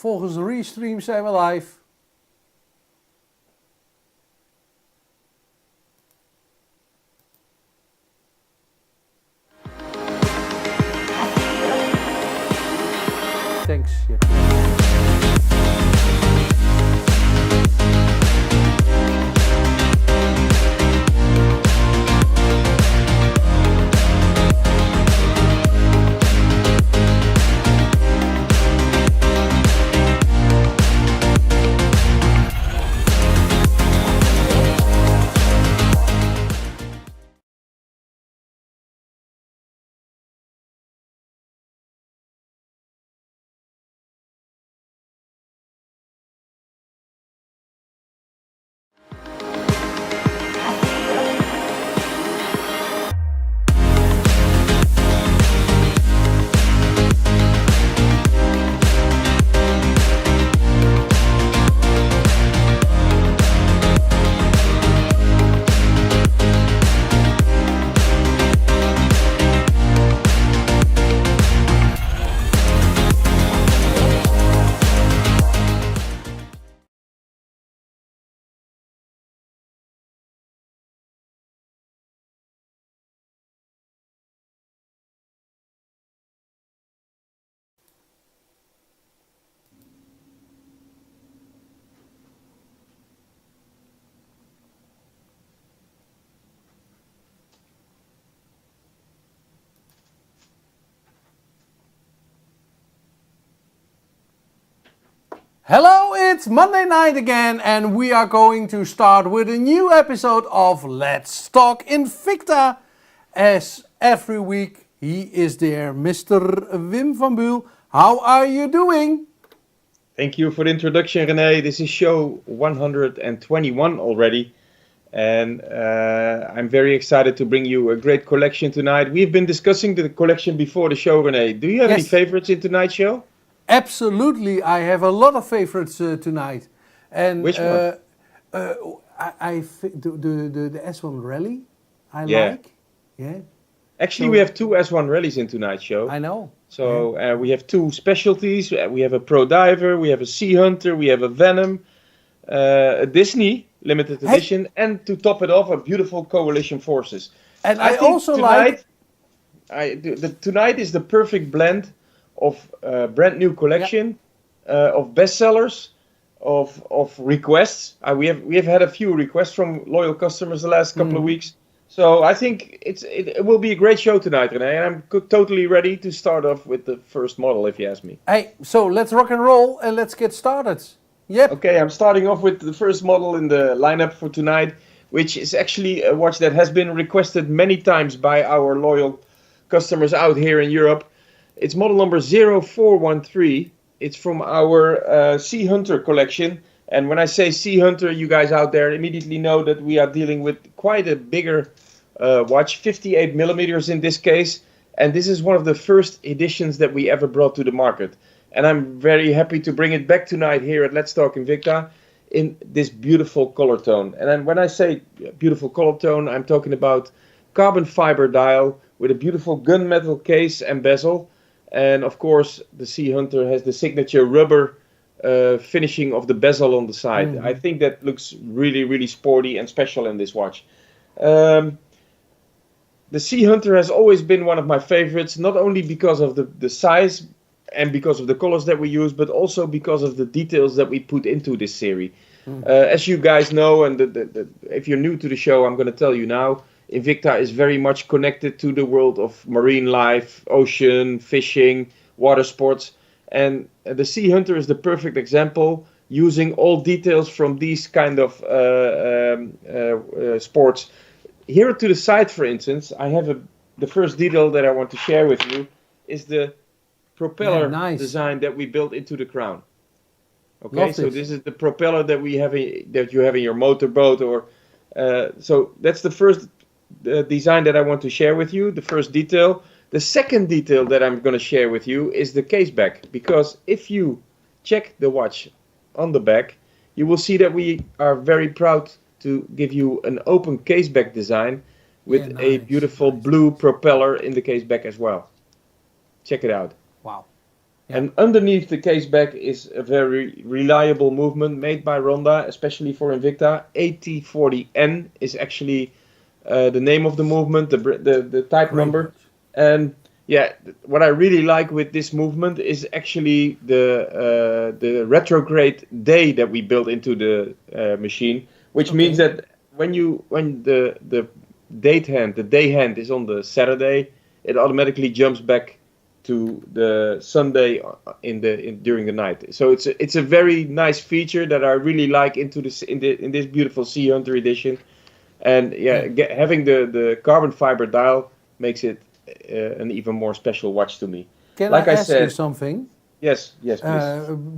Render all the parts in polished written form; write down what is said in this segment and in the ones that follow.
volgens de restream zijn we live. Thanks. Yeah. Hello, it's Monday night again and we are going to start with a new episode of Let's Talk Invicta. As every week, he is there, Mr. Wim van Buul. How are you doing? Thank you for the introduction, René. This is show 121 already. And I'm very excited to bring you a great collection tonight. We've been discussing the collection before the show, René. Do you have any favorites in tonight's show? Absolutely, I have a lot of favorites tonight. And which one? The S1 Rally, I like. Yeah. Actually, we have two S1 rallies in tonight's show. I know. So we have two specialties. We have a Pro Diver, we have a Sea Hunter, we have a Venom, a Disney limited edition, and to top it off, a beautiful Coalition Forces. And I also like... Tonight is the perfect blend of brand new collection, of bestsellers, of requests. We have had a few requests from loyal customers the last couple of weeks. So I think it will be a great show tonight, René, and I'm totally ready to start off with the first model, if you ask me. Hey, so let's rock and roll and let's get started. Yep. Okay, I'm starting off with the first model in the lineup for tonight, which is actually a watch that has been requested many times by our loyal customers out here in Europe. It's model number 0413. It's from our Sea Hunter collection. And when I say Sea Hunter, you guys out there immediately know that we are dealing with quite a bigger watch, 58 millimeters in this case. And this is one of the first editions that we ever brought to the market. And I'm very happy to bring it back tonight here at Let's Talk Invicta in this beautiful color tone. And then when I say beautiful color tone, I'm talking about carbon fiber dial with a beautiful gunmetal case and bezel. And of course, the Sea Hunter has the signature rubber finishing of the bezel on the side. I think that looks really, really sporty and special in this watch. The Sea Hunter has always been one of my favorites, not only because of the size and because of the colors that we use, but also because of the details that we put into this series. As you guys know, and if you're new to the show, I'm going to tell you now, Invicta is very much connected to the world of marine life, ocean, fishing, water sports. And the Sea Hunter is the perfect example, using all details from these kind of sports. Here to the side, for instance, I have the first detail that I want to share with you is the propeller design that we built into the crown. Okay, so this is the propeller that you have in your motorboat, or so that's the first design that I want to share with you, the first detail. The second detail that I'm going to share with you is the case back, because if you check the watch on the back, you will see that we are very proud to give you an open case back design with a beautiful blue propeller in the case back as well. Check it out. Wow. And underneath the case back is a very reliable movement made by Ronda, especially for Invicta. EP40N is actually the name of the movement, the type number. And yeah, what I really like with this movement is actually the retrograde day that we built into the machine, which means that when the day hand is on the Saturday, it automatically jumps back to the Sunday during the night. So it's a very nice feature that I really like in this beautiful Sea Hunter edition. And having the carbon fiber dial makes it an even more special watch to me. Can I ask you something? Yes, please.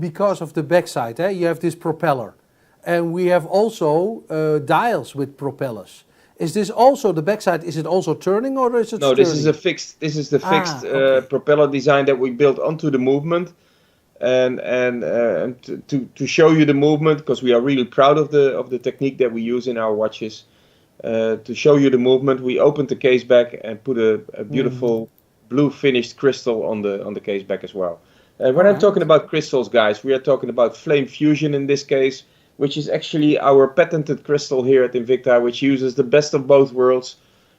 Because of the backside, you have this propeller, and we have also dials with propellers. Is this also the backside? Is it also turning, or is it? No, this is the fixed propeller design that we built onto the movement, and to show you the movement, because we are really proud of the technique that we use in our watches. To show you the movement, we opened the case back and put a beautiful blue finished crystal on the case back as well. When I'm talking about crystals, guys, we are talking about flame fusion in this case, which is actually our patented crystal here at Invicta, which uses the best of both worlds.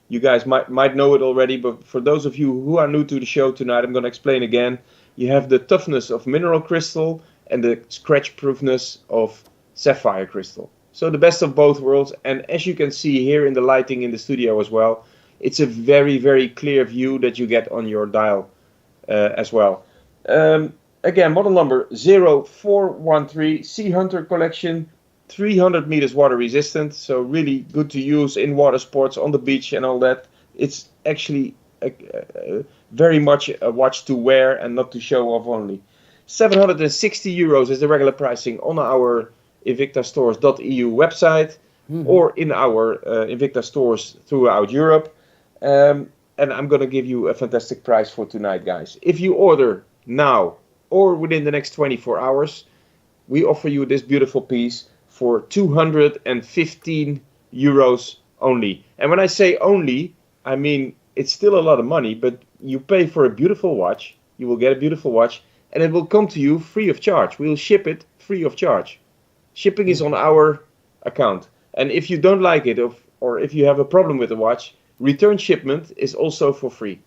You guys might know it already, but for those of you who are new to the show tonight, I'm going to explain again. You have the toughness of mineral crystal and the scratch proofness of sapphire crystal. So the best of both worlds, and as you can see here in the lighting in the studio as well, it's a very, very clear view that you get on your dial as well. Again, model number 0413, Sea Hunter collection, 300 meters water resistant, so really good to use in water sports, on the beach and all that. It's actually very much a watch to wear and not to show off only. 760 euros is the regular pricing on our invictastores.eu website or in our Invicta stores throughout Europe. And I'm going to give you a fantastic price for tonight, guys. If you order now or within the next 24 hours, we offer you this beautiful piece for 215 euros only. And when I say only, I mean it's still a lot of money, but you pay for a beautiful watch, you will get a beautiful watch, and it will come to you free of charge. We'll ship it free of charge. Shipping is on our account. And if you don't like it, or if you have a problem with the watch, return shipment is also for free.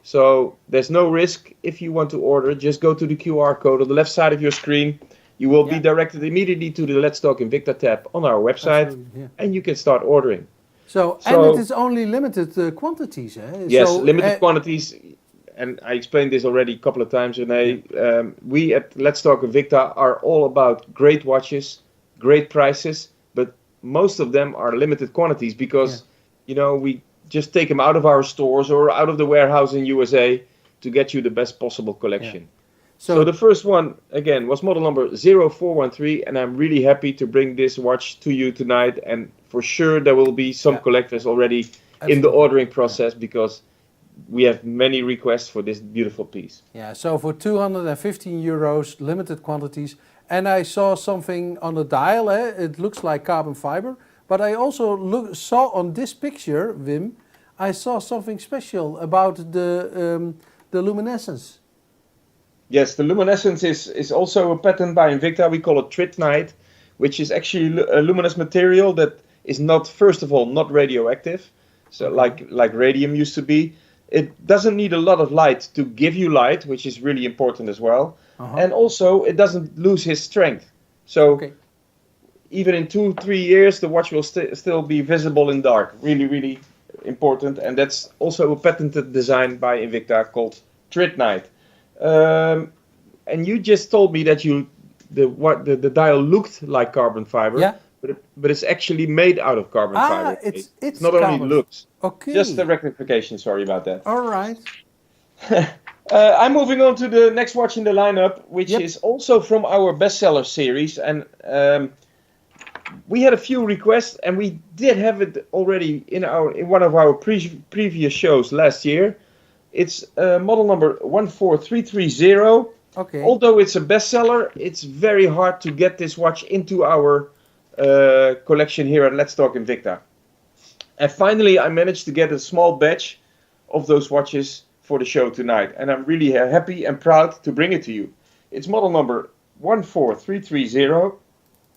So there's no risk. If you want to order, just go to the QR code on the left side of your screen. You will be directed immediately to the Let's Talk Invicta tab on our website, and you can start ordering. So and it is only limited quantities, eh? Yes, limited quantities. And I explained this already a couple of times, Renee. We at Let's Talk Invicta are all about great watches, great prices, but most of them are limited quantities because, we just take them out of our stores or out of the warehouse in USA to get you the best possible collection. So the first one, again, was model number 0413, and I'm really happy to bring this watch to you tonight. And for sure, there will be some collectors already in the ordering process because we have many requests for this beautiful piece. Yeah, so for 215 euros, limited quantities. And I saw something on the dial, it looks like carbon fiber. But I also saw on this picture, Wim, I saw something special about the luminescence. Yes, the luminescence is also a patent by Invicta. We call it tritnite, which is actually a luminous material that is not, first of all, not radioactive, so like radium used to be. It doesn't need a lot of light to give you light, which is really important as well. And also, it doesn't lose its strength. So even in 2-3 years, the watch will still be visible in dark. Really, really important. And that's also a patented design by Invicta called tritnite. And you just told me that the dial looked like carbon fiber, but it's actually made out of carbon fiber. It's not carbon. only looks. Okay. Just a rectification. Sorry about that. All right. I'm moving on to the next watch in the lineup, which is also from our bestseller series, and we had a few requests, and we did have it already in one of our previous shows last year. It's model number 14330. Okay. Although it's a bestseller, it's very hard to get this watch into our collection here at Let's Talk Invicta. And finally, I managed to get a small batch of those watches for the show tonight, and I'm really happy and proud to bring it to you. It's model number 14330.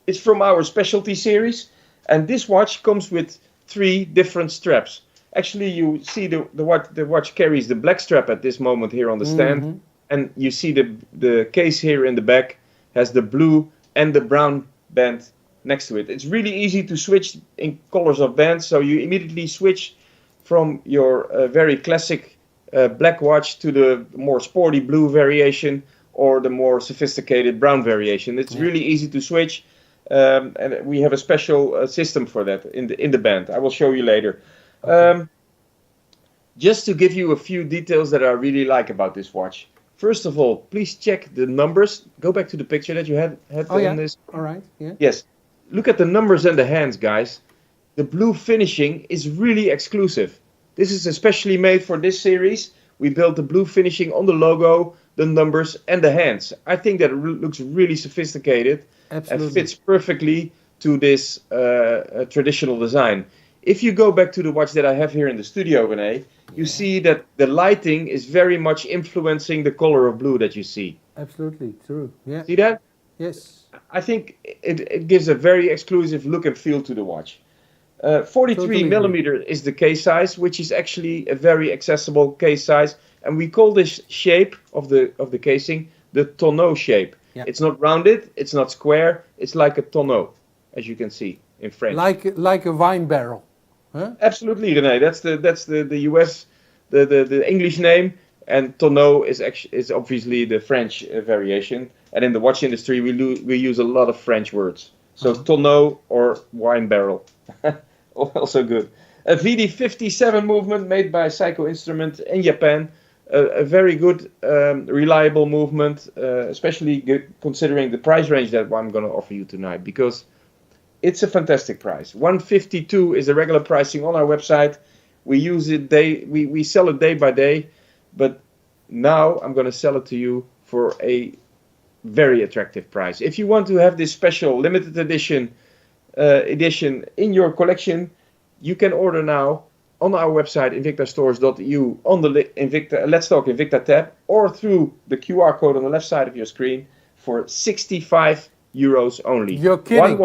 It's from our specialty series, and this watch comes with 3 different straps. Actually, you see the watch carries the black strap at this moment here on the stand, and you see the case here in the back has the blue and the brown band next to it. It's really easy to switch in colors of bands, so you immediately switch from your very classic black watch to the more sporty blue variation or the more sophisticated brown variation. It's really easy to switch. And we have a special system for that in the band. I will show you later. Okay. Just to give you a few details that I really like about this watch. First of all, please check the numbers. Go back to the picture that you had on this. All right. Yeah. Yes. Look at the numbers and the hands, guys. The blue finishing is really exclusive. This is especially made for this series. We built the blue finishing on the logo, the numbers, and the hands. I think that it looks really sophisticated. Absolutely. And fits perfectly to this traditional design. If you go back to the watch that I have here in the studio, René, you see that the lighting is very much influencing the color of blue that you see. Absolutely, true. Yeah. See that? Yes. I think it gives a very exclusive look and feel to the watch. 43 millimeter is the case size, which is actually a very accessible case size. And we call this shape of the casing the tonneau shape. Yeah. It's not rounded, it's not square, it's like a tonneau, as you can see in French. Like a wine barrel. Huh? Absolutely, René. That's the US, the English name, and tonneau is obviously the French variation. And in the watch industry, we use a lot of French words. So tonneau or wine barrel, also good. A VD57 movement made by Seiko Instrument in Japan. A very good, reliable movement, especially considering the price range that I'm going to offer you tonight, because it's a fantastic price. 152 is the regular pricing on our website. We use it we sell it day by day, but now I'm going to sell it to you for a very attractive price. If you want to have this special limited edition in your collection, you can order now on our website, invictastores.eu, on the Let's Talk Invicta tab, or through the QR code on the left side of your screen for 65 euros only. You're kidding.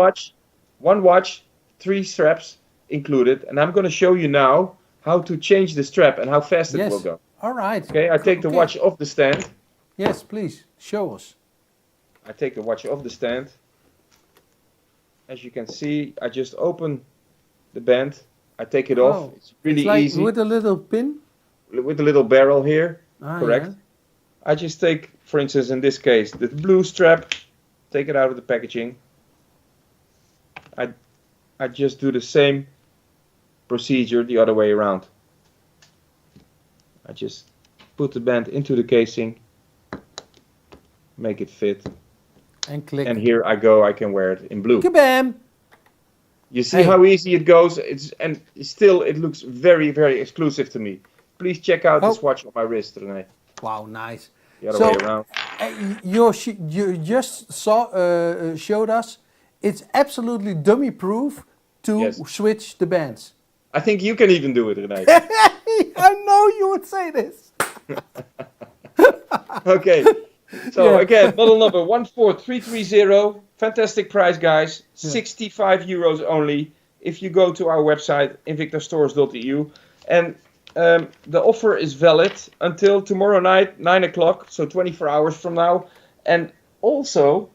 One watch, 3 straps included, and I'm going to show you now how to change the strap and how fast it will go. All right. Okay, I take the watch off the stand. Yes, please, show us. I take the watch off the stand. As you can see, I just open the band. I take it off. It's really easy. With a little pin? With a little barrel here. Correct. Yeah. I just take, for instance, in this case, the blue strap. Take it out of the packaging. I just do the same procedure the other way around. I just put the band into the casing, make it fit, and click. And here I go. I can wear it in blue. Kabam! You see how easy it goes. And still it looks very, very exclusive to me. Please check out this watch on my wrist, René. Wow, nice. The other way around. You just showed us. It's absolutely dummy proof to switch the bands. I think you can even do it, René. I know you would say this. Okay. So again, model number 14330. Fantastic price, guys. 65 euros only. If you go to our website, invictastores.eu. And the offer is valid until tomorrow night, 9 o'clock. So 24 hours from now. And also,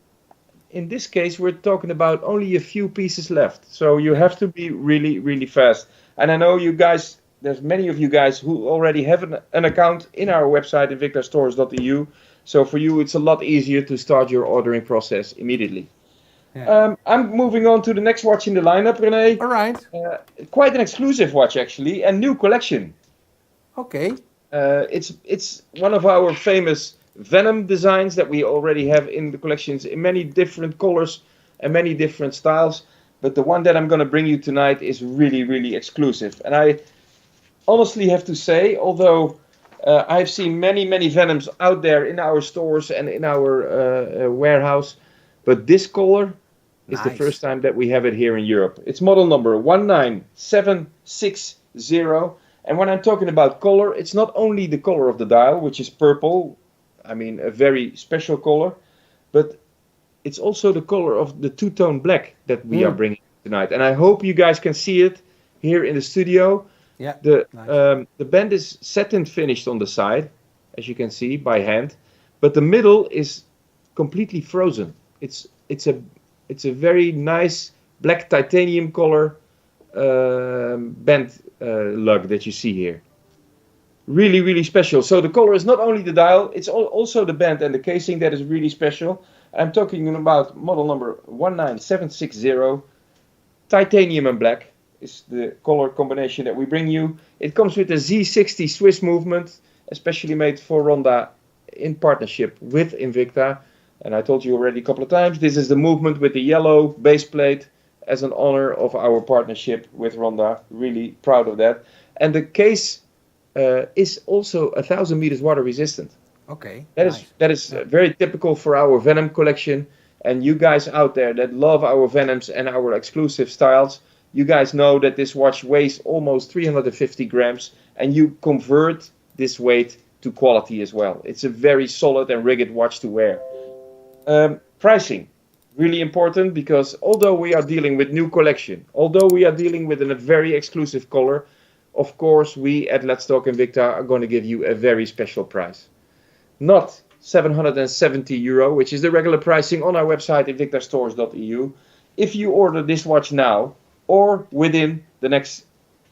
in this case, we're talking about only a few pieces left. So you have to be really, really fast. And I know you guys, there's many of you guys who already have an account in our website, invictastores.eu. So for you, it's a lot easier to start your ordering process immediately. Yeah. I'm moving on to the next watch in the lineup, René. All right. Quite an exclusive watch, actually, and new collection. Okay. It's one of our famous Venom designs that we already have in the collections in many different colors and many different styles. But the one that I'm going to bring you tonight is really, really exclusive. And I honestly have to say, although I've seen many, many Venoms out there in our stores and in our warehouse, but this color is the first time that we have it here in Europe. It's model number 19760, And when I'm talking about color, it's not only the color of the dial, which is purple, I mean a very special color, but it's also the color of the two-tone black that we are bringing tonight. And I hope you guys can see it here in the studio. Yeah. The band is satin finished on the side, as you can see by hand, but the middle is completely frozen. It's a very nice black titanium color band lug that you see here. Really, really special. So the color is not only the dial, it's also the band and the casing that is really special. I'm talking about model number 19760. Titanium and black is the color combination that we bring you. It comes with a Z60 Swiss movement, especially made for Ronda in partnership with Invicta. And I told you already a couple of times, this is the movement with the yellow base plate as an honor of our partnership with Ronda. Really proud of that. And the case is also 1,000 meters water resistant. Okay. That is very typical for our Venom collection. And you guys out there that love our Venoms and our exclusive styles, you guys know that this watch weighs almost 350 grams, and you convert this weight to quality as well. It's a very solid and rugged watch to wear. Pricing, really important, because although we are dealing with new collection, although we are dealing with a very exclusive color, of course we at Let's Talk Invicta are going to give you a very special price. Not €770, which is the regular pricing on our website invictastores.eu. If you order this watch now or within the next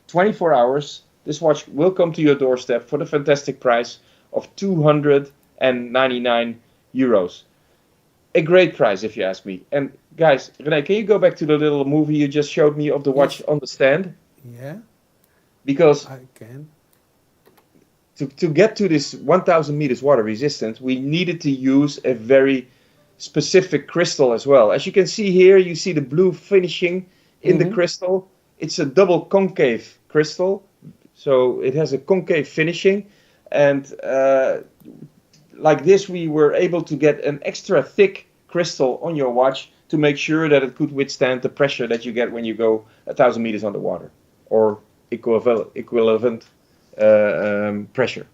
24 hours, this watch will come to your doorstep for the fantastic price of €299. A great price, if you ask me. And guys, René, can you go back to the little movie you just showed me of the watch on the stand? Yeah. Because I can. To get to this 1,000 meters water resistant, we needed to use a very specific crystal as well. As you can see here, you see the blue finishing in the crystal. It's a double concave crystal, so it has a concave finishing. And like this, we were able to get an extra thick crystal on your watch to make sure that it could withstand the pressure that you get when you go 1,000 meters underwater, or equivalent pressure.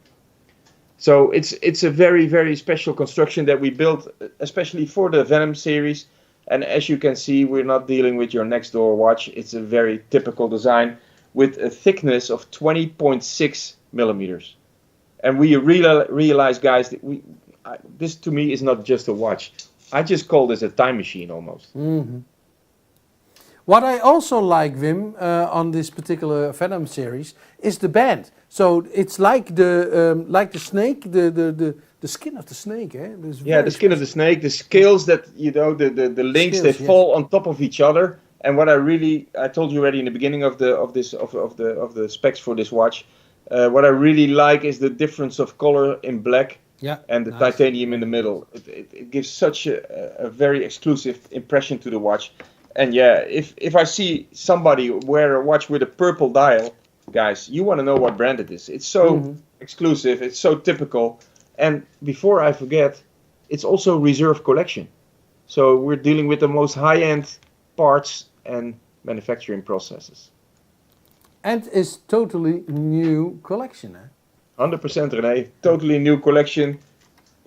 So it's a very, very special construction that we built especially for the Venom series. And as you can see, we're not dealing with your next door watch. It's a very typical design with a thickness of 20.6 millimeters. And we realize, guys, that this to me is not just a watch. I just call this a time machine almost. Mm-hmm. What I also like, Wim, on this particular Venom series is the band. So it's like the snake, the skin of the snake, eh? The skin of the snake, the scales that the links scales, they fall on top of each other. And what I told you already in the beginning of the specs for this watch. What I really like is the difference of color in black and the titanium in the middle. It gives such a very exclusive impression to the watch. And yeah, if I see somebody wear a watch with a purple dial, guys, you want to know what brand it is. It's so exclusive, it's so typical. And before I forget, it's also reserve collection. So we're dealing with the most high-end parts and manufacturing processes. And it's totally new collection, eh? 100%, René. Totally new collection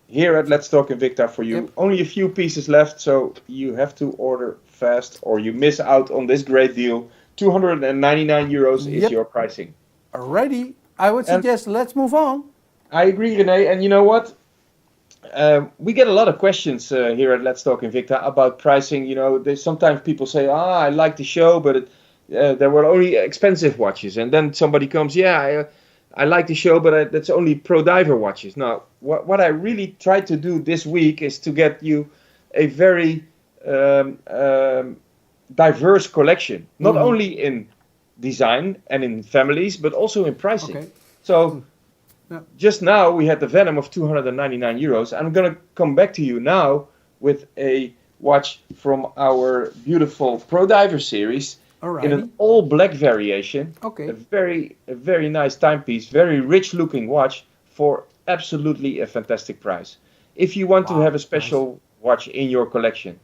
here at Let's Talk Invicta for you. Yep. Only a few pieces left, so you have to order fast or you miss out on this great deal. €299 is your pricing. Alrighty. I would suggest let's move on. I agree, René. And you know what? We get a lot of questions here at Let's Talk Invicta about pricing. You know, sometimes people say, I like the show, but there were only expensive watches. And then somebody comes, I like the show, but that's only pro diver watches. Now, what I really tried to do this week is to get you a very diverse collection, not only in design and in families, but also in pricing. Okay. So just now we had the Venom of €299. I'm going to come back to you now with a watch from our beautiful Pro Diver series. Alrighty. In an all black variation. Okay. A very nice timepiece, very rich looking watch for absolutely a fantastic price. If you want to have a special watch in your collection,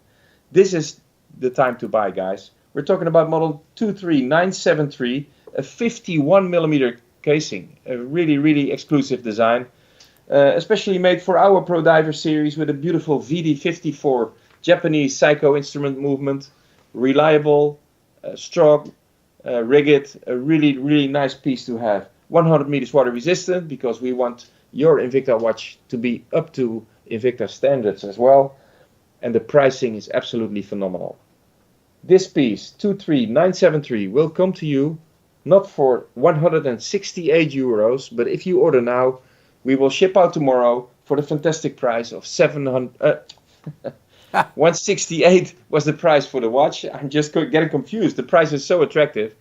this is the time to buy, guys. We're talking about model 23973, a 51 millimeter casing. A really, really exclusive design. Especially made for our Pro Diver series with a beautiful VD54 Japanese Psycho instrument movement. Reliable, strong, rigid, a really, really nice piece to have. 100 meters water resistant, because we want your Invicta watch to be up to Invicta standards as well. And the pricing is absolutely phenomenal. This piece, 23973, will come to you not for 168 euros, but if you order now, we will ship out tomorrow for the fantastic price of 168 was the price for the watch. I'm just getting confused. The price is so attractive.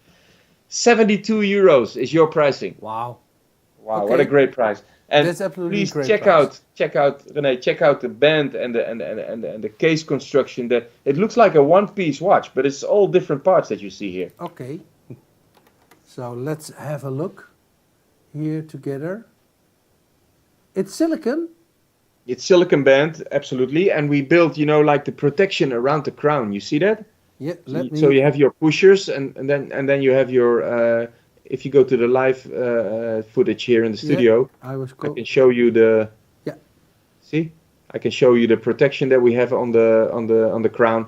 72 euros is your pricing. Wow. Wow, Okay. what a great price. And That's absolutely please great check price. out René, check out the band and the case construction. That it looks like a one-piece watch, but it's all different parts that you see here. Okay. So let's have a look here together. It's silicon. It's silicon band, absolutely, and we built, like the protection around the crown. You see that? Yeah, So you have your pushers, and then you have your. If you go to the live footage here in the studio, I can show you the. Yeah. See, I can show you the protection that we have on the crown.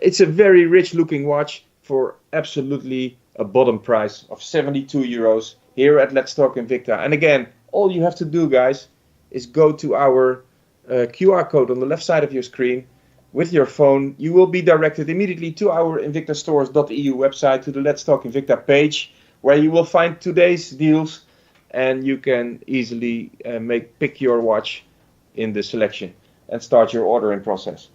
It's a very rich-looking watch for absolutely a bottom price of 72 euros here at Let's Talk Invicta. And again, all you have to do, guys, is go to our QR code on the left side of your screen with your phone. You will be directed immediately to our invictastores.eu website, to the Let's Talk Invicta page, where you will find today's deals, and you can easily pick your watch in the selection and start your ordering process.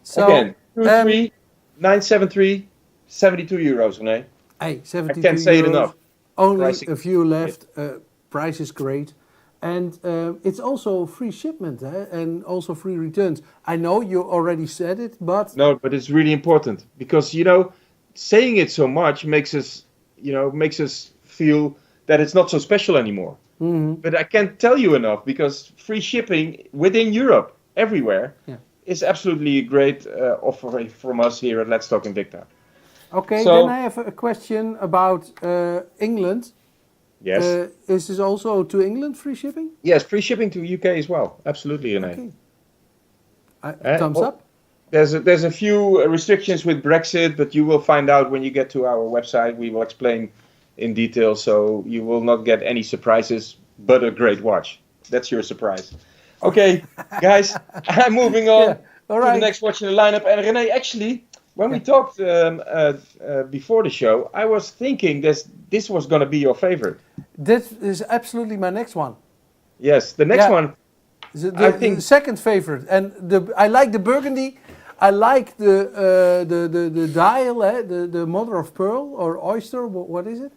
So, again, 23973, 72 euros, René. Hey, 72 I can't say it euros. enough. Only Pricing. a few left. Price is great. And it's also free shipment and also free returns. I know you already said it, but... No, but it's really important because, saying it so much makes us feel that it's not so special anymore. Mhm. But I can't tell you enough, because free shipping within Europe, everywhere, is absolutely a great offer from us here at Let's Talk Invicta. Okay, So- then I have a question about England. Yes. Is this also to England free shipping? Yes, free shipping to UK as well. Absolutely, René. Okay. Thumbs well, up? There's a few restrictions with Brexit, but you will find out when you get to our website. We will explain in detail, so you will not get any surprises, but a great watch. That's your surprise. Okay, guys, I'm moving on all to right. the next watch in the lineup. And René, actually, when we talked before the show, I was thinking this was going to be your favorite. This is absolutely my next one. Yes, the next Yeah. one. I think The second favorite, and I like the burgundy. I like the dial, the mother of pearl or oyster. What is it?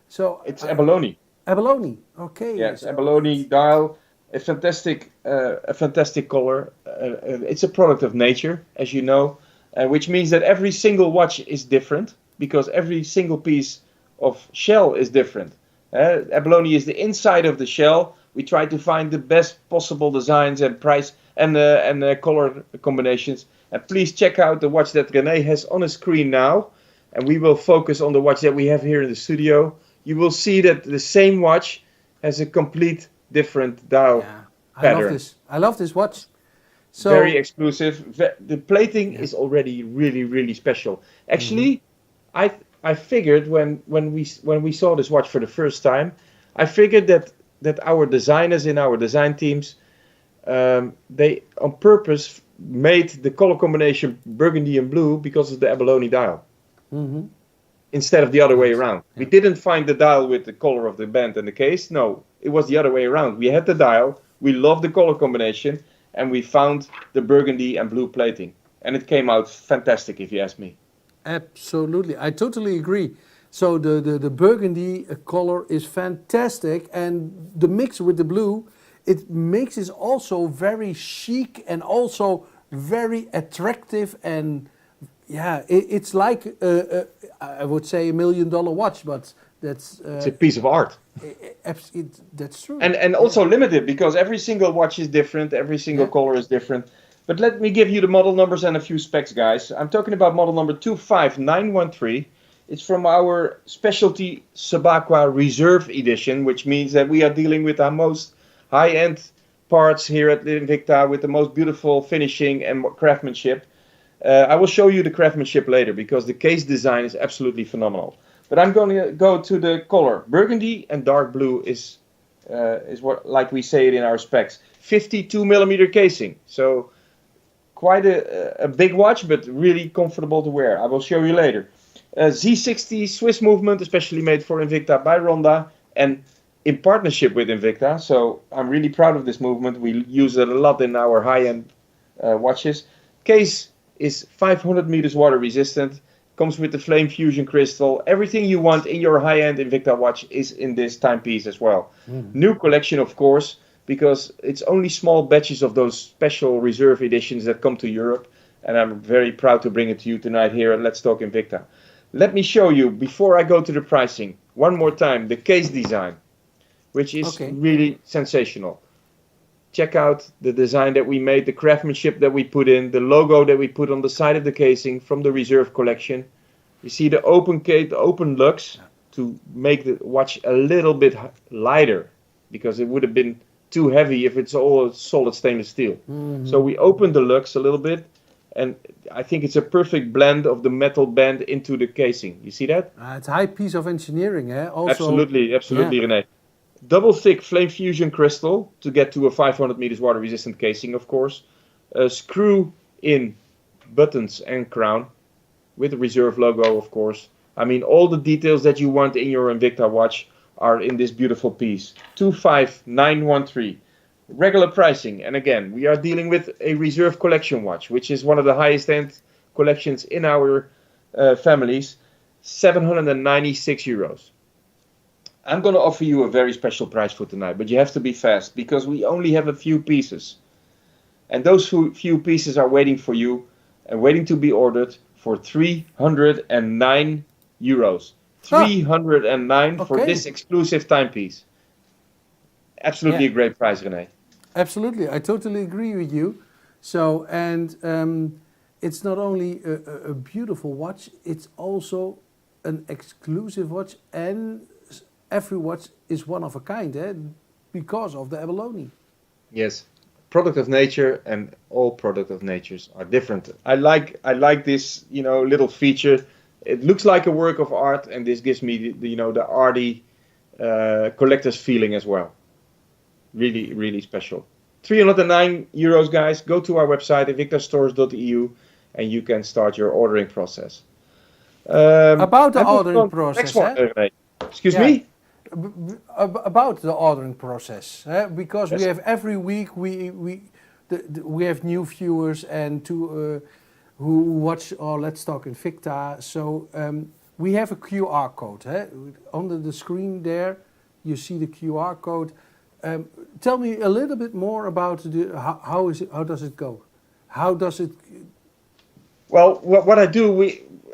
So it's Abalone. Abalone. Okay. Yes, Abalone Dial. A fantastic color. It's a product of nature, as you know, which means that every single watch is different, because every single piece of shell is different. Abalone is the inside of the shell. We try to find the best possible designs and price and color combinations. And please check out the watch that René has on his screen now. And we will focus on the watch that we have here in the studio. You will see that the same watch has a complete different dial pattern. I love this watch. So Very exclusive. The plating is already really, really special. Actually, I figured when we saw this watch for the first time, I figured that our designers in our design teams, they on purpose made the color combination burgundy and blue because of the Abalone dial. Mhm. Instead of the other way around. We didn't find the dial with the color of the band and the case. No, it was the other way around. We had the dial, we loved the color combination, and we found the burgundy and blue plating. And it came out fantastic, if you ask me. Absolutely, I totally agree. So the burgundy color is fantastic, and the mix with the blue, it makes it also very chic and also very attractive. And it's like I would say $1 million watch, but that's It's a piece of art. that's true. And also limited, because every single watch is different, every single color is different. But let me give you the model numbers and a few specs, guys. I'm talking about model number 25913. It's from our specialty Sabaqua Reserve Edition, which means that we are dealing with our most high-end parts here at Invicta with the most beautiful finishing and craftsmanship. I will show you the craftsmanship later because the case design is absolutely phenomenal. But I'm going to go to the color. Burgundy and dark blue is what, like we say it in our specs. 52mm casing. So quite a big watch, but really comfortable to wear. I will show you later. Z60 Swiss movement, especially made for Invicta by Ronda and in partnership with Invicta. So I'm really proud of this movement. We use it a lot in our high-end watches. Case is 500 meters water resistant. Comes with the flame fusion crystal. Everything you want in your high-end Invicta watch is in this timepiece as well. New collection, of course, because it's only small batches of those special reserve editions that come to Europe. And I'm very proud to bring it to you tonight here at Let's Talk Invicta. Let me show you, before I go to the pricing, one more time, the case design, which is really sensational. Check out the design that we made, the craftsmanship that we put in, the logo that we put on the side of the casing from the reserve collection. You see the open case, the open lugs to make the watch a little bit lighter because it would have been too heavy if it's all solid stainless steel. So we opened the lugs a little bit, and I think it's a perfect blend of the metal band into the casing. You see that? It's a high piece of engineering, eh? Also, absolutely, René. Double thick flame fusion crystal to get to a 500 meters water resistant casing, of course. Screw in buttons and crown with the reserve logo, of course. I mean, all the details that you want in your Invicta watch are in this beautiful piece. 25913. Regular pricing, and again, we are dealing with a reserve collection watch, which is one of the highest end collections in our families. 796 euros. I'm going to offer you a very special price for tonight, but you have to be fast because we only have a few pieces. And those few pieces are waiting for you and waiting to be ordered for 309 euros. 309 for this exclusive timepiece. Absolutely a great price, René. Absolutely, I totally agree with you. So, and it's not only a beautiful watch, it's also an exclusive watch, and every watch is one of a kind, because of the abalone. Yes, product of nature, and all product of natures are different. I like this, little feature. It looks like a work of art, and this gives me the arty collector's feeling as well. Really, really special. 309 euros, guys. Go to our website, invictastores.eu, and you can start your ordering process. About the ordering process, Excuse me? About the ordering process, because we have every week we have new viewers and who watch Let's Talk Invicta. So we have a QR code. Under the screen there, you see the QR code. Tell me a little bit more about how does it go? How does it? Well, what I do,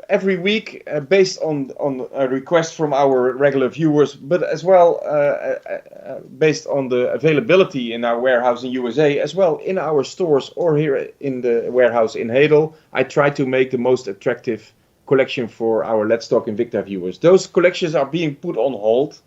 every week, based on a request from our regular viewers, but as well based on the availability in our warehouse in USA, as well in our stores or here in the warehouse in Hedel, I try to make the most attractive collection for our Let's Talk Invicta viewers. Those collections are being put on hold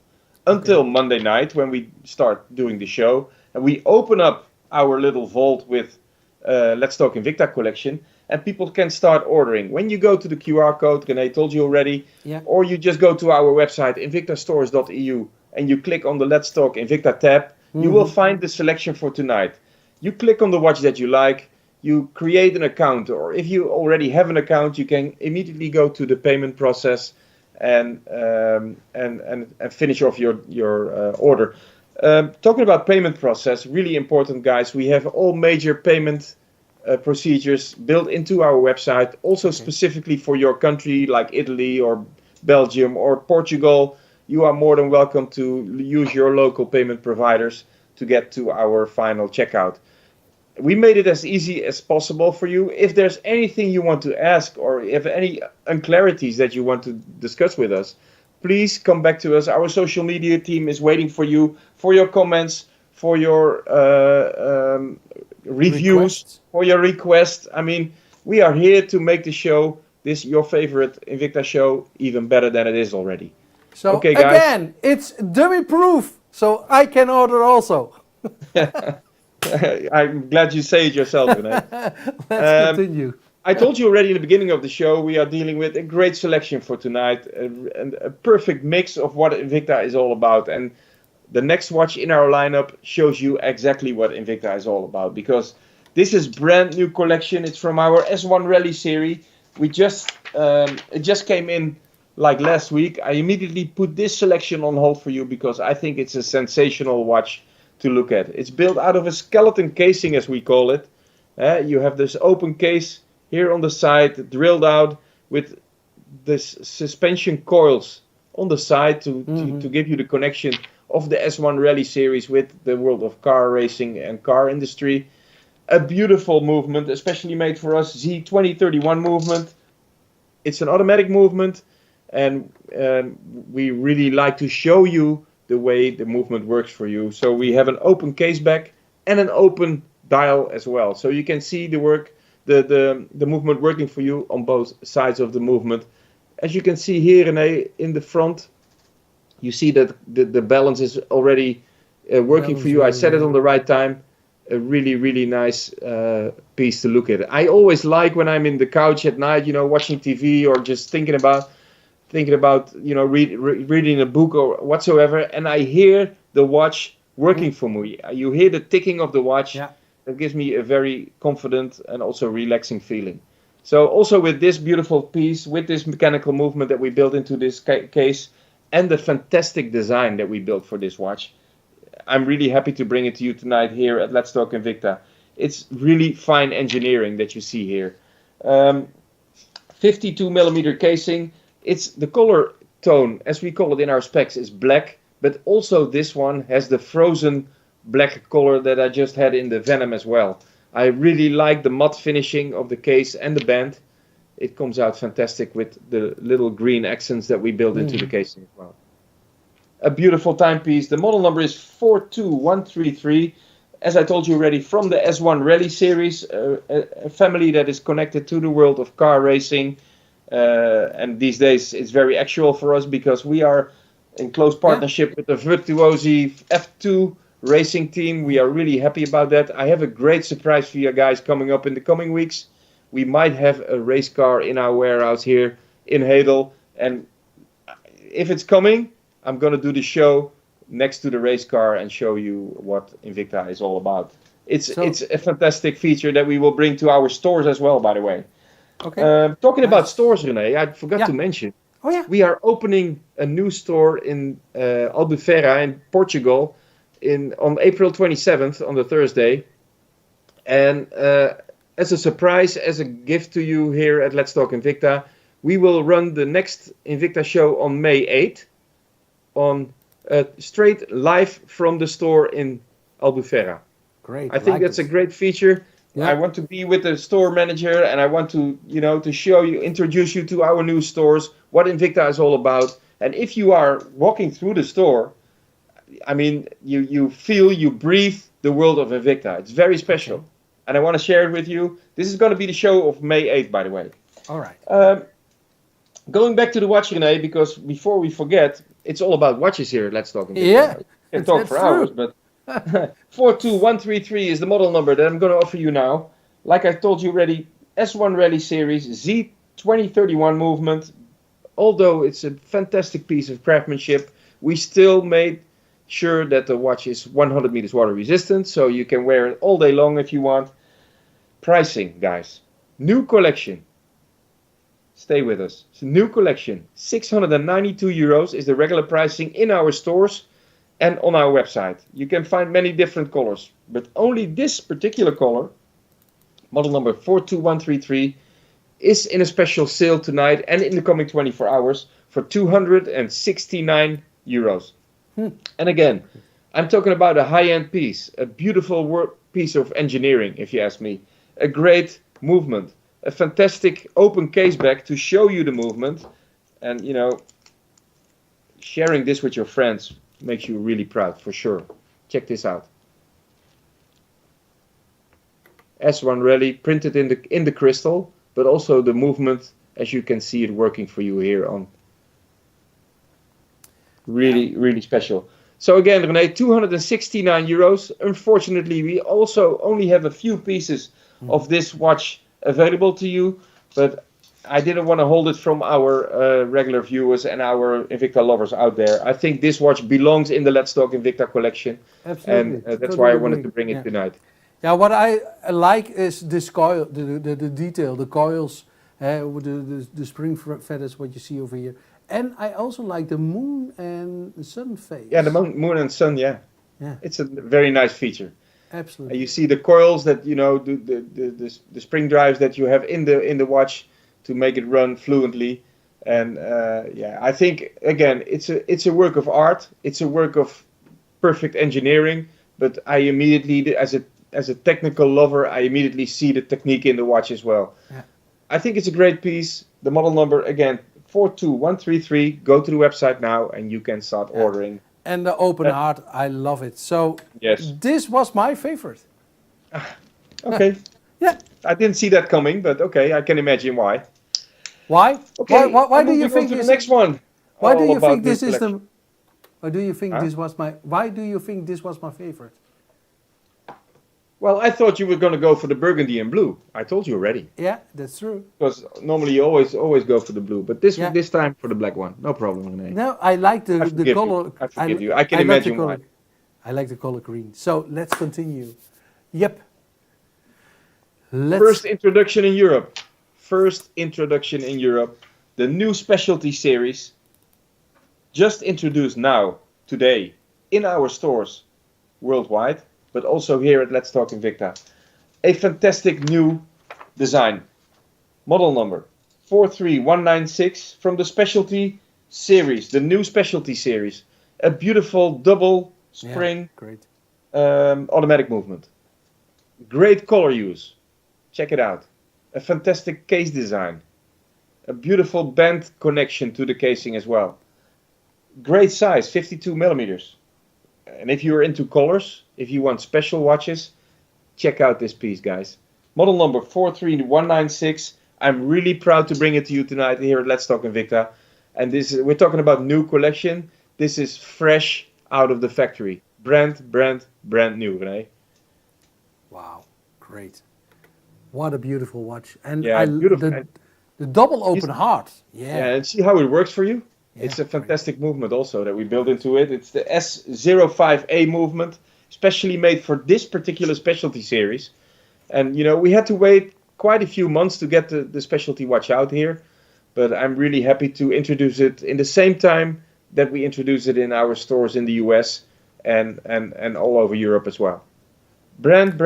until Monday night when we start doing the show, and we open up our little vault with Let's Talk Invicta collection, and people can start ordering. When you go to the QR code, René told you already, or you just go to our website, invictastores.eu, and you click on the Let's Talk Invicta tab, you will find the selection for tonight. You click on the watch that you like, you create an account, or if you already have an account, you can immediately go to the payment process and finish off your order. Talking about payment process, really important, guys. We have all major payment procedures built into our website, also specifically for your country, like Italy or Belgium or Portugal. You are more than welcome to use your local payment providers to get to our final checkout. We made it as easy as possible for you. If there's anything you want to ask or if any unclarities that you want to discuss with us, please come back to us. Our social media team is waiting for you, for your comments, for your reviews, for your requests. I mean, we are here to make the show this your favorite Invicta show even better than it is already. So okay, guys. Again, it's dummy proof, so I can order also. I'm glad you say it yourself, René. Let's continue. I told you already in the beginning of the show, we are dealing with a great selection for tonight, and a perfect mix of what Invicta is all about. And the next watch in our lineup shows you exactly what Invicta is all about, because this is brand new collection. It's from our S01 Rally series. It just came in like last week. I immediately put this selection on hold for you because I think it's a sensational watch to look at. It's built out of a skeleton casing, as we call it. You have this open case here on the side, drilled out with this suspension coils on the side to give you the connection of the S01 Rally series with the world of car racing and car industry. A beautiful movement, especially made for us, Z2031 movement. It's an automatic movement, and we really like to show you the way the movement works for you. So we have an open case back and an open dial as well. So you can see the movement working for you on both sides of the movement. As you can see here in the front, you see that the balance is already working for you. I set it on the right time. A really, really nice piece to look at. I always like when I'm in the couch at night, watching TV or just thinking about, reading a book or whatsoever, and I hear the watch working for me. You hear the ticking of the watch. Yeah. That gives me a very confident and also relaxing feeling. So also with this beautiful piece, with this mechanical movement that we built into this case, and the fantastic design that we built for this watch, I'm really happy to bring it to you tonight here at Let's Talk Invicta. It's really fine engineering that you see here. 52 millimeter casing. It's the color tone, as we call it in our specs, is black, but also this one has the frozen black color that I just had in the Venom as well. I really like the matte finishing of the case and the band. It comes out fantastic with the little green accents that we built into the casing as well. A beautiful timepiece. The model number is 42133. As I told you already, from the S01 Rally series, a family that is connected to the world of car racing. And these days it's very actual for us because we are in close partnership with the Virtuosi F2 racing team. We are really happy about that. I have a great surprise for you guys coming up in the coming weeks. We might have a race car in our warehouse here in Hedel, and if it's coming, I'm going to do the show next to the race car and show you what Invicta is all about. It's a fantastic feature that we will bring to our stores as well, by the way. Okay. Talking about stores, René, I forgot to mention. Oh yeah. We are opening a new store in Albufeira in Portugal on April 27th, on the Thursday. And as a surprise, as a gift to you here at Let's Talk Invicta, we will run the next Invicta show on May 8th, on straight live from the store in Albufeira. Great. I think that's a great feature. Yeah. I want to be with the store manager, and I want to, to show you, introduce you to our new stores, what Invicta is all about. And if you are walking through the store, I mean, you feel, you breathe the world of Invicta. It's very special. Okay. And I want to share it with you. This is going to be the show of May 8th, by the way. All right. Going back to the watch, René, because before we forget, it's all about watches here. Let's talk. Yeah. We can talk for hours, but 42133 is the model number that I'm going to offer you now. Like I told you already, S01 Rally Series, Z2031 movement. Although it's a fantastic piece of craftsmanship, we still made sure that the watch is 100 meters water resistant, so you can wear it all day long if you want. Pricing, guys. New collection. Stay with us. It's a new collection. 692 euros is the regular pricing in our stores and on our website. You can find many different colors, but only this particular color, model number 42133, is in a special sale tonight and in the coming 24 hours for 269 euros. And again, I'm talking about a high-end piece, a beautiful piece of engineering, if you ask me. A great movement, a fantastic open case back to show you the movement. And, sharing this with your friends makes you really proud, for sure. Check this out. S01 Rally printed in the crystal, but also the movement as you can see it working for you here on. Really special. So again, René, 269 euros. Unfortunately, we also only have a few pieces of this watch available to you, but I didn't want to hold it from our regular viewers and our Invicta lovers out there. I think this watch belongs in the Let's Talk Invicta collection. Absolutely. And that's why I wanted to bring it tonight. Yeah, what I like is this coil, the detail, the coils, with the spring feathers, what you see over here. And I also like the moon and the sun phase. Yeah, the moon and sun, yeah. It's a very nice feature. Absolutely. And you see the coils that, the spring drives that you have in the watch to make it run fluently. And I think, again, it's a work of art. It's a work of perfect engineering. But I immediately, as a technical lover, I immediately see the technique in the watch as well. Yeah. I think it's a great piece. The model number, again, 42133. Go to the website now and you can start ordering. And the open heart, I love it. So yes, this was my favorite. Okay. Yeah. I didn't see that coming, but okay, I can imagine why. Why? Okay. Why do you think the next one? Why do you think this is the? Why do you think this was my? Why do you think this was my favorite? Well, I thought you were going to go for the burgundy and blue. I told you already. Yeah, that's true. Because normally you always go for the blue, but this time for the black one. No problem, René. No, I like the color. I forgive you. I can imagine why. I like the color green. So let's continue. Yep. First introduction in Europe. The new specialty series. Just introduced now, today, in our stores worldwide, but also here at Let's Talk Invicta. A fantastic new design. Model number 43196 from the specialty series, the new specialty series. A beautiful double spring automatic movement. Great color use. Check it out. A fantastic case design. A beautiful band connection to the casing as well. Great size, 52 millimeters. And if you're into colors, if you want special watches, check out this piece, guys. Model number 43196. I'm really proud to bring it to you tonight here at Let's Talk Invicta. And we're talking about new collection. This is fresh out of the factory. Brand new, René. Wow, great. What a beautiful watch. And beautiful. The double open heart. Yeah, and see how it works for you? Yeah, it's a fantastic movement also that we built into it. It's the S03 movement, specially made for this particular specialty series. And, we had to wait quite a few months to get the specialty watch out here. But I'm really happy to introduce it in the same time that we introduce it in our stores in the US and all over Europe as well. Brand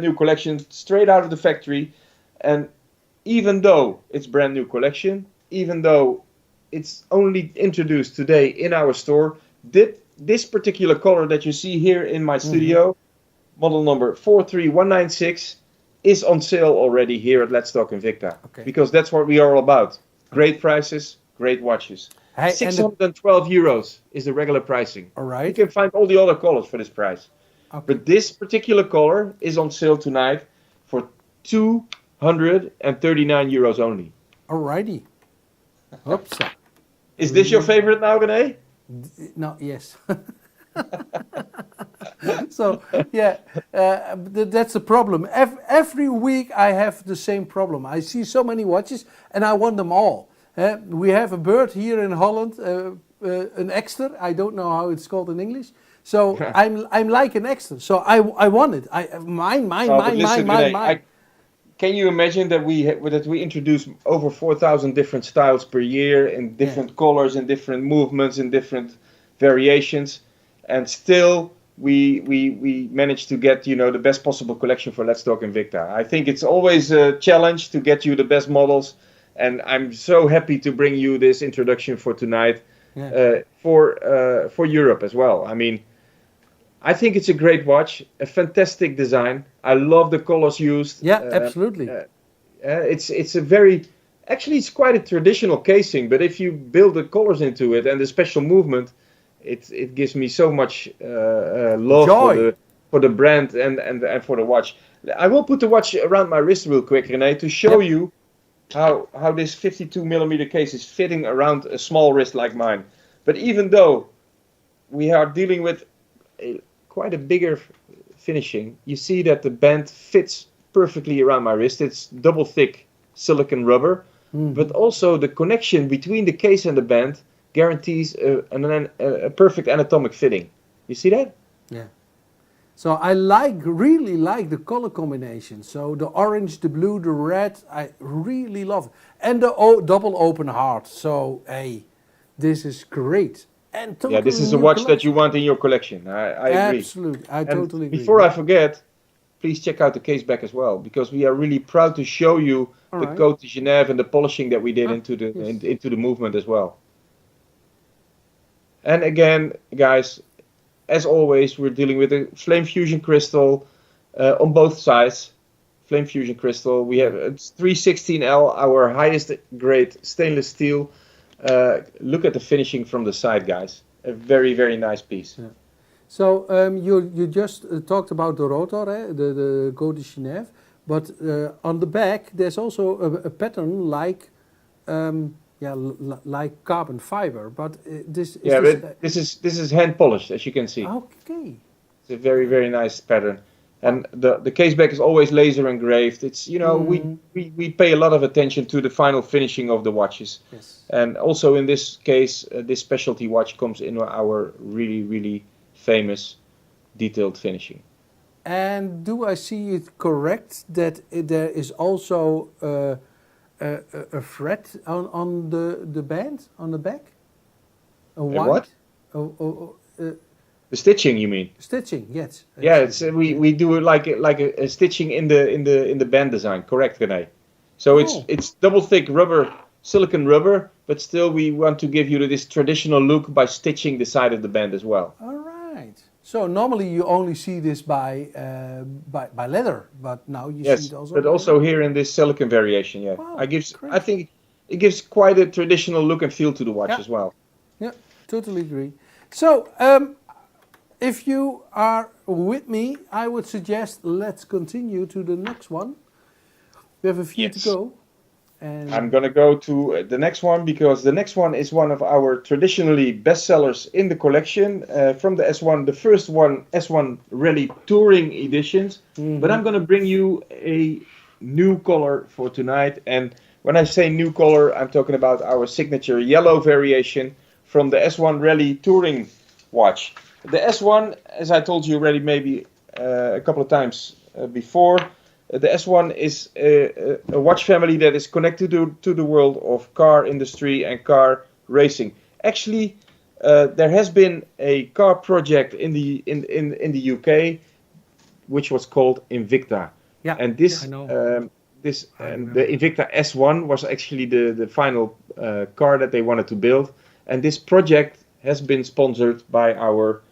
new collection, straight out of the factory. And even though it's brand new collection, even though it's only introduced today in our store, this particular color that you see here in my studio, model number 43196, is on sale already here at Let's Talk Invicta. Okay. Because that's what we are all about. Great prices, great watches. Hey, 612 euros is the regular pricing. All right. You can find all the other colors for this price. Okay. But this particular color is on sale tonight for 239 euros only. Alrighty. Oops. Is this your favorite now, René? No, yes. So, that's the problem. Every week I have the same problem. I see so many watches and I want them all. We have a bird here in Holland, an exter. I don't know how it's called in English. So I'm like an exter. So I want it. Mine. Can you imagine that we introduce over 4,000 different styles per year in different colors and different movements and different variations, and still we managed to get the best possible collection for Let's Talk Invicta. I think it's always a challenge to get you the best models, and I'm so happy to bring you this introduction for tonight for Europe as well. I mean, I think it's a great watch, a fantastic design. I love the colors used. Yeah, absolutely. It's quite a traditional casing, but if you build the colors into it and the special movement, it gives me so much love for the brand and for the watch. I will put the watch around my wrist real quick, René, to show you how this 52 millimeter case is fitting around a small wrist like mine. But even though we are dealing with quite a bigger finishing, you see that the band fits perfectly around my wrist. It's double thick silicon rubber, but also the connection between the case and the band guarantees a perfect anatomic fitting. You see that? Yeah. So I really like the color combination. So the orange, the blue, the red, I really love it. And the double open heart. So hey, this is great. And Yeah, this is a watch that you want in your collection. I agree. Absolutely, I And totally agree. before I forget, please check out the case back as well, because we are really proud to show you All the right. Code to Genève and the polishing that we did into yes. the movement as well. And again, guys, as always, we're dealing with a flame fusion crystal on both sides. Flame fusion crystal. We have it's 316L, our highest grade stainless steel. Look at the finishing from the side, guys. A very, very nice piece. Yeah. So you just talked about the rotor, the Code de Genève, but on the back there's also a pattern like like carbon fiber. But this is hand polished, as you can see. Okay. It's a very, very nice pattern. And the case back is always laser engraved. It's we pay a lot of attention to the final finishing of the watches. Yes. And also in this case, this specialty watch comes in our really, really famous detailed finishing. And do I see it correct that there is also a thread on the band on the back? A white? What? The stitching, you mean? Stitching, yes. Yeah, it's we do it like a stitching in the band design. Correct, René. So it's double thick rubber, silicon rubber, but still we want to give you this traditional look by stitching the side of the band as well. All right. So normally you only see this by leather, but now you see it also. But also here in this silicon variation. Yeah, Wow, I think it gives quite a traditional look and feel to the watch as well. Yeah, totally agree. So if you are with me, I would suggest let's continue to the next one. We have a few to go. And I'm going to go to the next one because the next one is one of our traditionally bestsellers in the collection from the S1, the first one, S1 Rally Touring editions. But I'm going to bring you a new color for tonight. And when I say new color, I'm talking about our signature yellow variation from the S1 Rally Touring watch. The S1, as I told you already maybe a couple of times before, the S1 is a watch family that is connected to the world of car industry and car racing. Actually, there has been a car project in the UK, which was called Invicta. Yeah, and this I know. The Invicta S1 was actually the final car that they wanted to build, and this project has been sponsored by our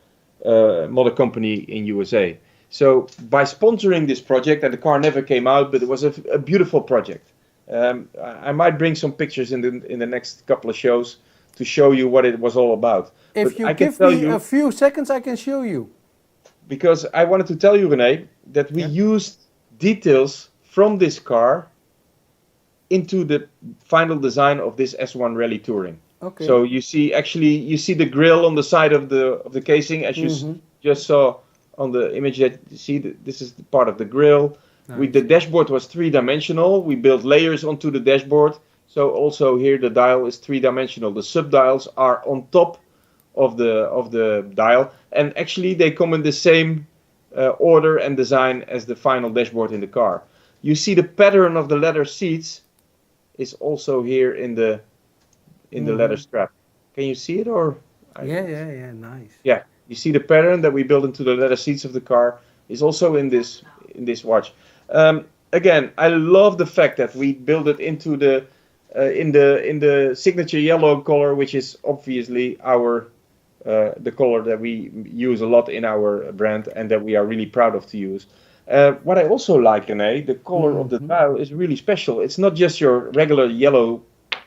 mother company in USA. So by sponsoring this project, and the car never came out, but it was a beautiful project. I might bring some pictures in the next couple of shows to show you what it was all about. If you give me a few seconds, I can show you. Because I wanted to tell you, René, that we used details from this car into the final design of this S1 Rally Touring. Okay. So you see the grill on the side of the casing, as you just saw on the image that you see. This is the part of the grill. Nice. The dashboard was three-dimensional. We built layers onto the dashboard. So also here the dial is three-dimensional. The sub-dials are on top of the dial, and actually they come in the same order and design as the final dashboard in the car. You see the pattern of the leather seats is also here in the leather strap. Can you see it, or? Yeah, nice. Yeah, you see the pattern that we built into the leather seats of the car is also in this watch. Again, I love the fact that we built it into in the signature yellow color, which is obviously the color that we use a lot in our brand and that we are really proud of to use. What I also like, René, the color of the dial is really special. It's not just your regular yellow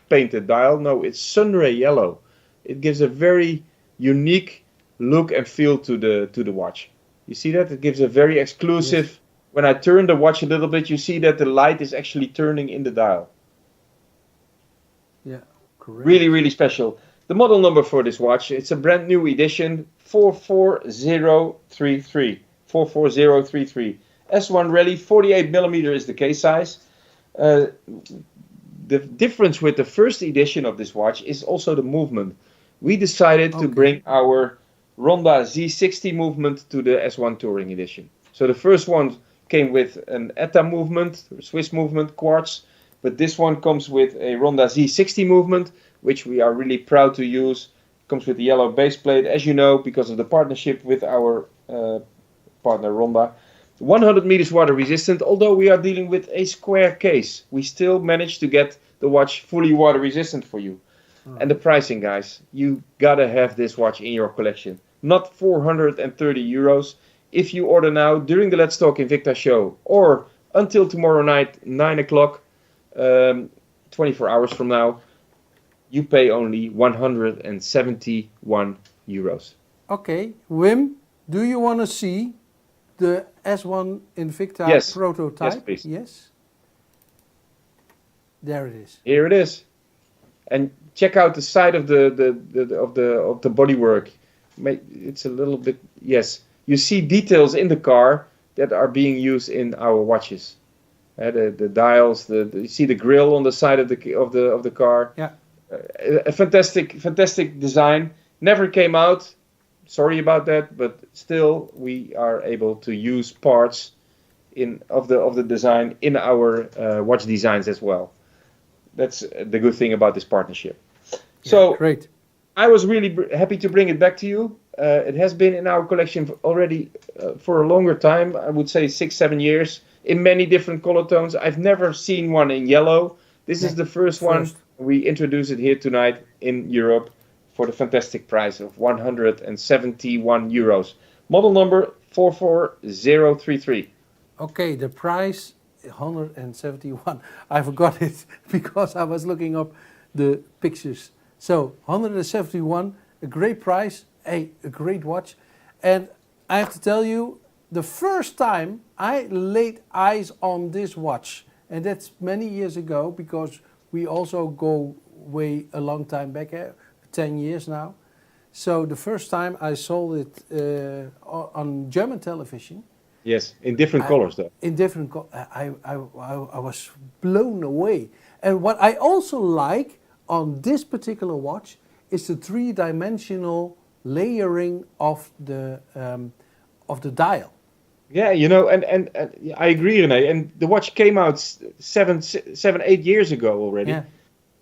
painted dial. No, it's sunray yellow. It gives a very unique look and feel to the watch. You see that? It gives a very exclusive. Yes. When I turn the watch a little bit, you see that the light is actually turning in the dial. Yeah, correct. Really, really special. The model number for this watch, it's a brand new edition, 44033. 44033. S1 Rally, 48 millimeter is the case size. The difference with the first edition of this watch is also the movement. We decided to bring our Ronda Z60 movement to the S1 Touring edition. So the first one came with an ETA movement, Swiss movement, quartz, but this one comes with a Ronda Z60 movement, which we are really proud to use. Comes with the yellow base plate, as you know, because of the partnership with our partner Ronda. 100 meters water resistant, although we are dealing with a square case. We still managed to get the watch fully water resistant for you. And the pricing, guys, you gotta have this watch in your collection. Not 430 euros. If you order now during the Let's Talk Invicta show or until tomorrow night, 9 o'clock, 24 hours from now, you pay only 171 euros. Okay, Wim, do you want to see the S1 Invicta prototype? Yes, please. Yes. There it is. Here it is. And check out the side of the bodywork. It's a little bit, yes. You see details in the car that are being used in our watches. The dials, you see the grill on the side of the car. Yeah. A fantastic design. Never came out. Sorry about that, but still we are able to use parts of the design in our watch designs as well. That's the good thing about this partnership. So great. I was really happy to bring it back to you. It has been in our collection already for a longer time. I would say 6-7 years in many different color tones. I've never seen one in yellow. This is the first one. We introduce it here tonight in Europe for the fantastic price of 171 euros. Model number 44033. Okay, the price 171. I forgot it because I was looking up the pictures. So 171, a great price, a great watch. And I have to tell you, the first time I laid eyes on this watch, and that's many years ago because we also go way a long time back, 10 years now. So the first time I saw it on German television. Yes, in different colors though. In different colors. I was blown away. And what I also like on this particular watch is the three-dimensional layering of the dial. Yeah, you know, and I agree, René. And the watch came out 7-8 years ago already. Yeah.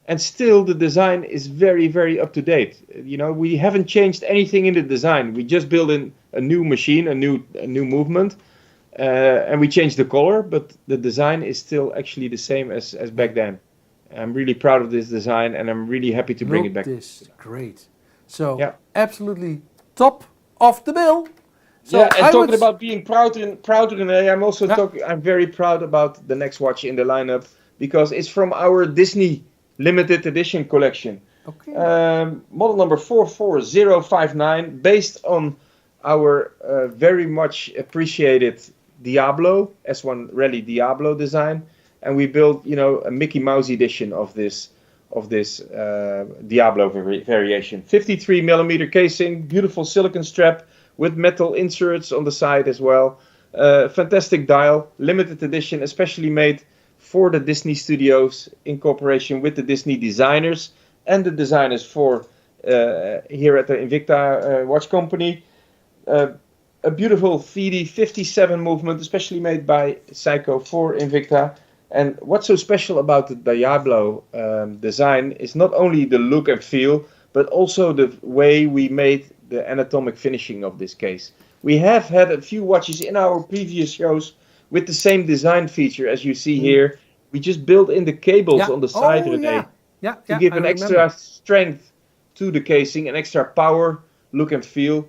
And still the design is very, very up to date. You know, we haven't changed anything in the design. We just built in a new machine, a new movement, and we changed the color, but the design is still actually the same as back then. I'm really proud of this design, and I'm really happy to bring it back. This great. So absolutely top of the bill. So yeah, and talking about being proud, René, I'm also I'm very proud about the next watch in the lineup because it's from our Disney limited edition collection. Okay. Model number 44059, based on our very much appreciated Diablo, S1 Rally Diablo design, and we built, you know, a Mickey Mouse edition of this Diablo variation. 53 millimeter casing, beautiful silicon strap with metal inserts on the side as well. Fantastic dial, limited edition, especially made for the Disney studios in cooperation with the Disney designers and the designers for here at the Invicta Watch Company. A beautiful VD57 movement, especially made by Seiko for Invicta. And what's so special about the Diablo design is not only the look and feel, but also the way we made the anatomic finishing of this case. We have had a few watches in our previous shows with the same design feature as you see here. We just built in the cables on the side today to give an extra strength to the casing, an extra power, look and feel.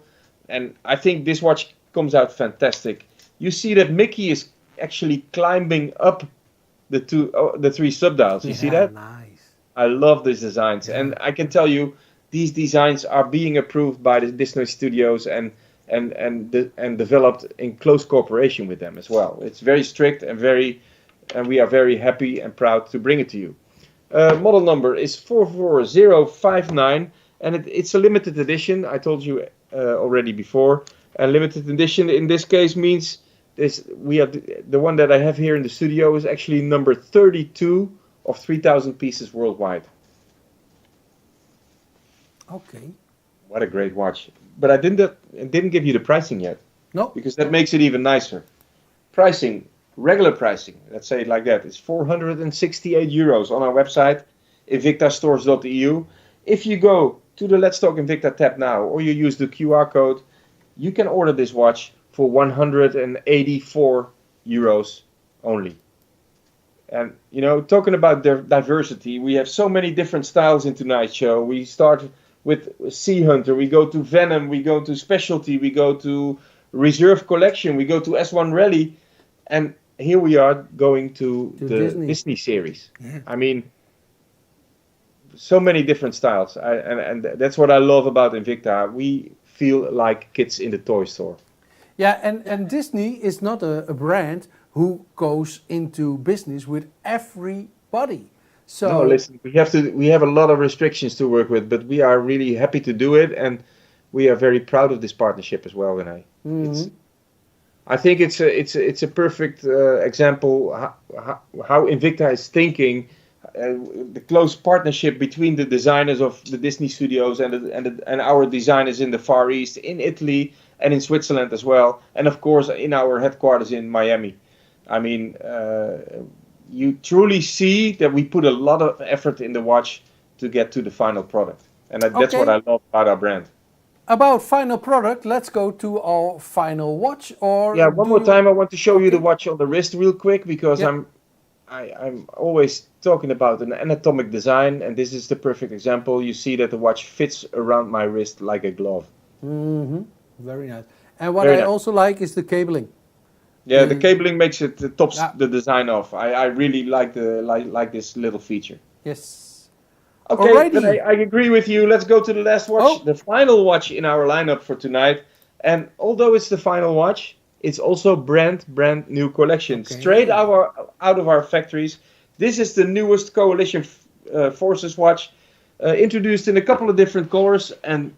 And I think this watch comes out fantastic. You see that Mickey is actually climbing up the three subdials. You see that? Nice. I love these designs, and I can tell you these designs are being approved by the Disney studios and developed in close cooperation with them as well. It's very strict and we are very happy and proud to bring it to you. Model number is 44059, and it's a limited edition. I told you already before. A limited edition in this case means this. We have the one that I have here in the studio is actually number 32 of 3,000 pieces worldwide. Okay. What a great watch! But I didn't give you the pricing yet. No. Because that makes it even nicer. Pricing, regular pricing, let's say it like that, is 468 euros on our website, invictastores.eu. If you go to the Let's Talk Invicta tab now, or you use the QR code, you can order this watch for 184 euros only. And, you know, talking about diversity, we have so many different styles in tonight's show. We start with Sea Hunter, we go to Venom, we go to Specialty, we go to Reserve Collection, we go to S1 Rally, and here we are going to the Disney series. Yeah. I mean, so many different styles, and that's what I love about Invicta. We feel like kids in the toy store. Yeah, and Disney is not a brand who goes into business with everybody. So no, listen, we have a lot of restrictions to work with, but we are really happy to do it, and we are very proud of this partnership as well, Renee. Mm-hmm. I think it's a perfect example how Invicta is thinking. The close partnership between the designers of the Disney studios and our designers in the Far East, in Italy and in Switzerland as well, and of course in our headquarters in Miami. I mean, you truly see that we put a lot of effort in the watch to get to the final product, and that's what I love about our brand. About final product, let's go to our final watch. Or yeah, one more time, I want to show you the watch on the wrist real quick, because I'm always talking about an anatomic design, and this is the perfect example. You see that the watch fits around my wrist like a glove. Mm-hmm. Very nice. And what I also like is the cabling. Yeah, the cabling makes it tops the design off. I really like this little feature. Yes. Okay, then I agree with you. Let's go to the last watch, the final watch in our lineup for tonight. And although it's the final watch, it's also brand new collection, straight out of our factories. This is the newest Coalition Forces watch, introduced in a couple of different colors, and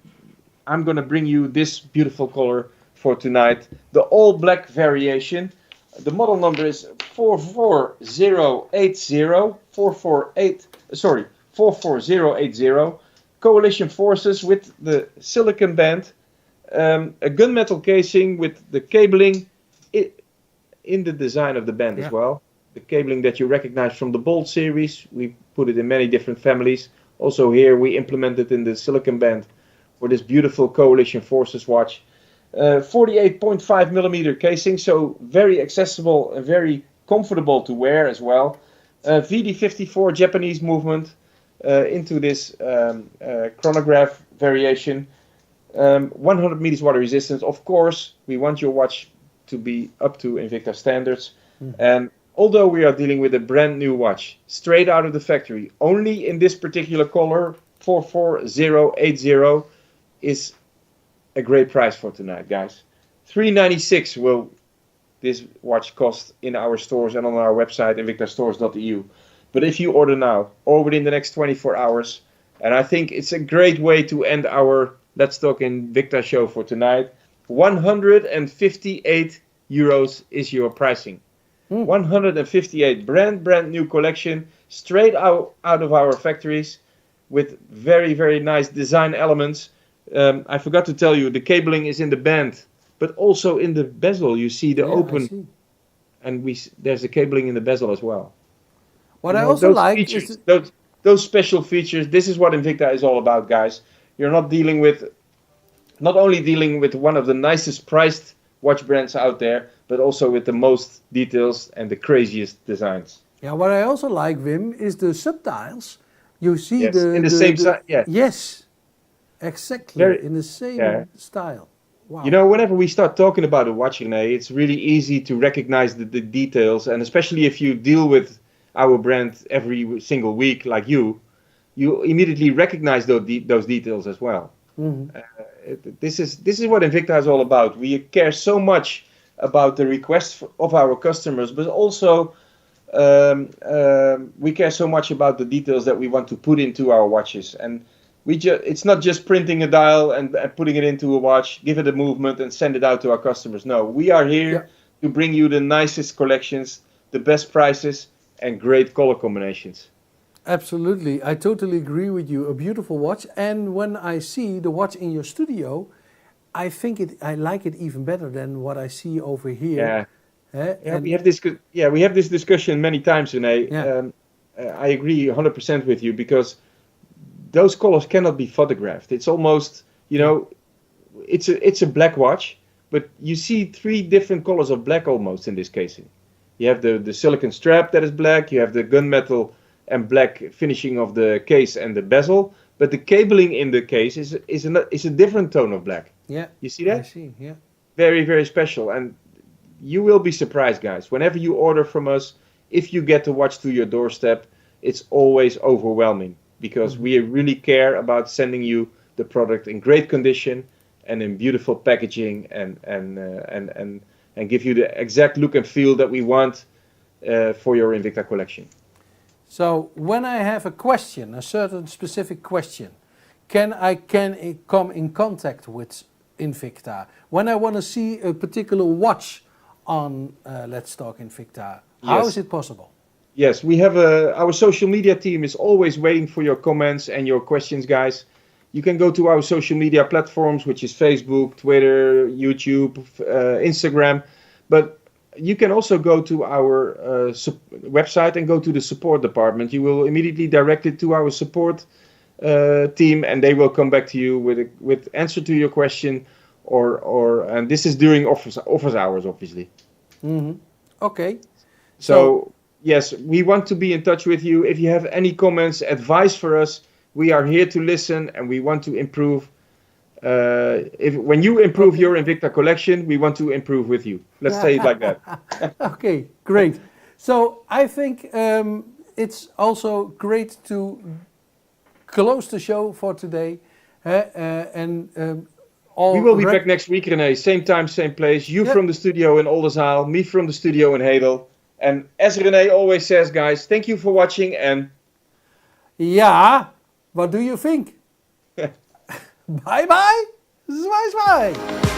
I'm going to bring you this beautiful color for tonight, the all black variation. The model number is 44080, Coalition Forces with the silicon band, a gunmetal casing with the cabling in the design of the band as well. The cabling that you recognize from the Bolt series, we put it in many different families. Also here we implemented in the silicon band for this beautiful Coalition Forces watch. 48.5 millimeter casing, so very accessible and very comfortable to wear as well. VD54 Japanese movement into this chronograph variation. 100 meters water resistance. Of course, we want your watch to be up to Invicta standards. And although we are dealing with a brand new watch, straight out of the factory, only in this particular color, 44080, is a great price for tonight, guys. $396 will this watch cost in our stores and on our website, invictastores.eu. But if you order now or within the next 24 hours, and I think it's a great way to end our Let's Talk Invicta show for tonight, 158 euros is your pricing. 158, brand new collection, straight out of our factories with very, very nice design elements. I forgot to tell you, the cabling is in the band, but also in the bezel. You see the open, and there's the cabling in the bezel as well. What I also like is those special features. This is what Invicta is all about, guys. You're not only dealing with one of the nicest priced watch brands out there, but also with the most details and the craziest designs. Yeah, what I also like, Wim, is the subdials. You see in the same side. Yeah. Yes. Exactly, in the same style. Wow. You know, whenever we start talking about a watch, it's really easy to recognize the details, and especially if you deal with our brand every single week, like you immediately recognize those details as well. Mm-hmm. This is what Invicta is all about. We care so much about the requests of our customers, but also we care so much about the details that we want to put into our watches, and it's not just printing a dial and putting it into a watch, give it a movement and send it out to our customers. No, we are here to bring you the nicest collections, the best prices, and great color combinations. Absolutely, I totally agree with you. A beautiful watch, and when I see the watch in your studio, I like it even better than what I see over here. We have this discussion many times, René. I agree 100% with you, because those colors cannot be photographed. It's almost, it's a black watch, but you see 3 different colors of black almost in this casing. You have the silicon strap that is black, you have the gunmetal and black finishing of the case and the bezel, but the cabling in the case is a different tone of black. Yeah. You see that? I see, yeah. Very, very special, and you will be surprised, guys. Whenever you order from us, if you get the watch to your doorstep, it's always overwhelming, because we really care about sending you the product in great condition and in beautiful packaging, and give you the exact look and feel that we want for your Invicta collection. So when I have a question, a certain specific question, can I come in contact with Invicta? When I want to see a particular watch on Let's Talk Invicta, how is it possible? Yes, we have our social media team is always waiting for your comments and your questions, guys. You can go to our social media platforms, which is Facebook, Twitter, YouTube, Instagram, but you can also go to our website and go to the support department. You will immediately direct it to our support team, and they will come back to you with answer to your question, and this is during office hours, obviously. Mm-hmm. Okay. So yes, we want to be in touch with you. If you have any comments, advice for us, we are here to listen, and we want to improve. When you improve your Invicta collection, we want to improve with you. Let's say it like that. Okay, great. So I think it's also great to close the show for today. We will be back next week, René. Same time, same place. You from the studio in Oldenzaal, me from the studio in Hedel. And as René always says, guys, thank you for watching. And yeah, what do you think? Bye bye. Zwaai zwaai.